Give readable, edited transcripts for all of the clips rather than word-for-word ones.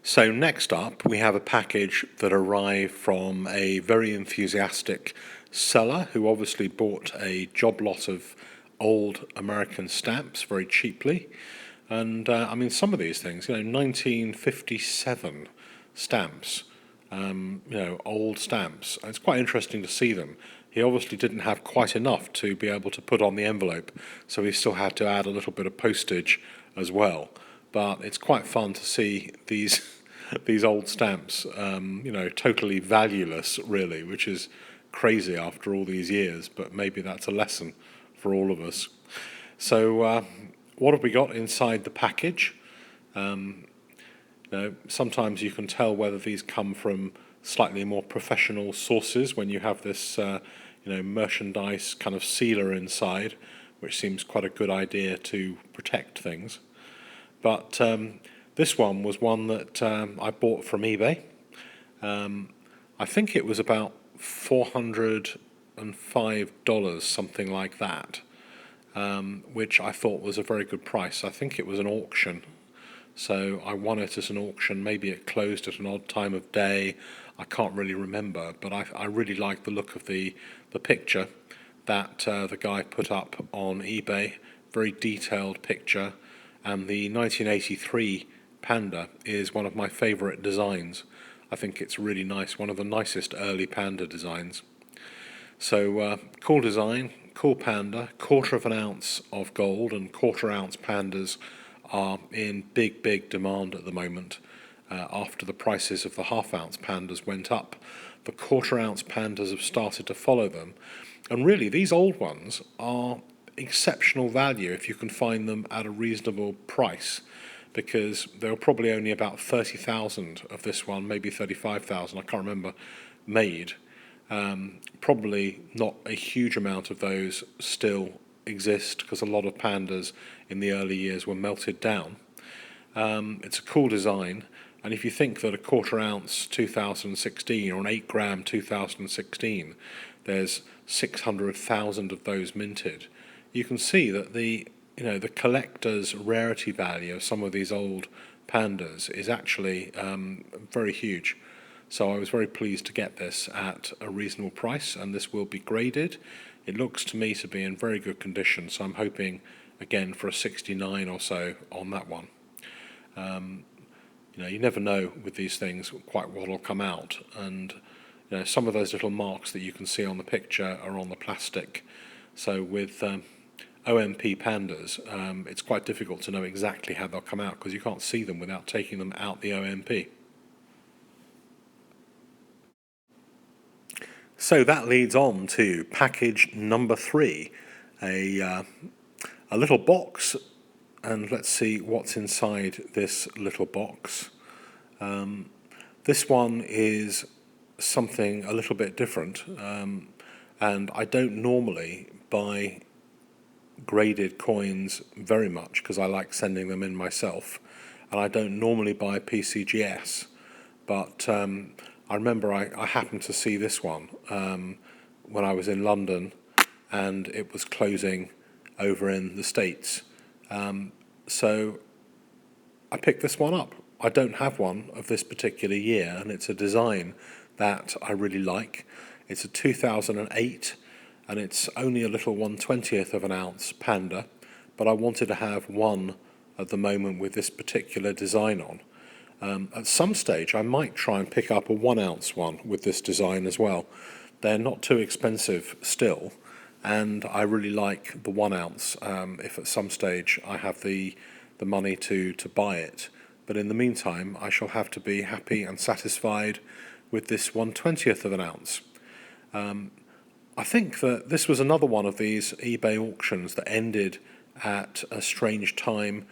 So next up, we have a package that arrived from a very enthusiastic seller who obviously bought a job lot of old American stamps very cheaply. And I mean, some of these things, 1957 stamps, old stamps. And it's quite interesting to see them. He obviously didn't have quite enough to be able to put on the envelope, so he still had to add a little bit of postage as well. But it's quite fun to see these these old stamps, totally valueless, really, which is crazy after all these years. But maybe that's a lesson for all of us. So, what have we got inside the package? Sometimes you can tell whether these come from slightly more professional sources when you have this, merchandise kind of sealer inside, which seems quite a good idea to protect things. But this one was one that I bought from eBay. I think it was about $405, something like that, which I thought was a very good price. I think it was an auction, so I won it as an auction. Maybe it closed at an odd time of day. I can't really remember, but I really like the look of the picture that the guy put up on eBay. Very detailed picture, and the 1983 panda is one of my favourite designs. I think it's really nice, one of the nicest early panda designs. So cool design, cool panda, 1/4 ounce of gold, and 1/4 ounce pandas are in big demand at the moment. After the prices of the 1/2 ounce pandas went up, the 1/4 ounce pandas have started to follow them. And really, these old ones are exceptional value if you can find them at a reasonable price, because there are probably only about 30,000 of this one, maybe 35,000, I can't remember, made. Probably not a huge amount of those still exist, because a lot of pandas in the early years were melted down. It's a cool design, and if you think that a 1/4 ounce 2016 or an 8 gram 2016, there's 600,000 of those minted, you can see that the collector's rarity value of some of these old pandas is actually very huge. So I was very pleased to get this at a reasonable price, and this will be graded. It looks to me to be in very good condition, so I'm hoping again for a 69 or so on that one. You never know with these things quite what will come out, and some of those little marks that you can see on the picture are on the plastic. So with OMP pandas, it's quite difficult to know exactly how they'll come out, because you can't see them without taking them out the OMP. So that leads on to package number 3, a little box, and let's see what's inside this little box. This one is something a little bit different, and I don't normally buy graded coins very much because I like sending them in myself, and I don't normally buy PCGS, but I remember I happened to see this one when I was in London, and it was closing over in the States. So I picked this one up. I don't have one of this particular year, and it's a design that I really like. It's a 2008, and it's only a little 1/20th of an ounce panda, but I wanted to have one at the moment with this particular design on. At some stage, I might try and pick up a 1 ounce one with this design as well. They're not too expensive still, and I really like the 1 ounce if at some stage I have the money to buy it. But in the meantime, I shall have to be happy and satisfied with this 1/20th of an ounce. I think that this was another one of these eBay auctions that ended at a strange time.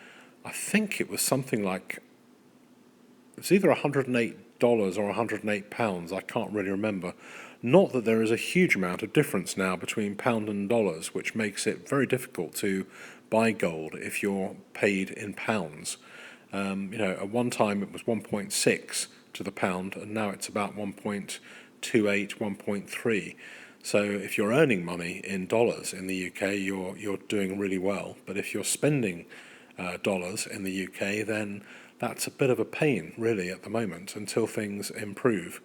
I think it was something like, it's either $108 or £108, I can't really remember. Not that there is a huge amount of difference now between pound and dollars, which makes it very difficult to buy gold if you're paid in pounds. At one time it was 1.6 to the pound, and now it's about 1.28, 1.3. So if you're earning money in dollars in the UK, you're doing really well. But if you're spending dollars in the UK, then That's a bit of a pain, really, at the moment, until things improve.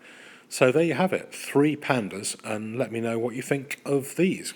So there you have it, 3 pandas, and let me know what you think of these.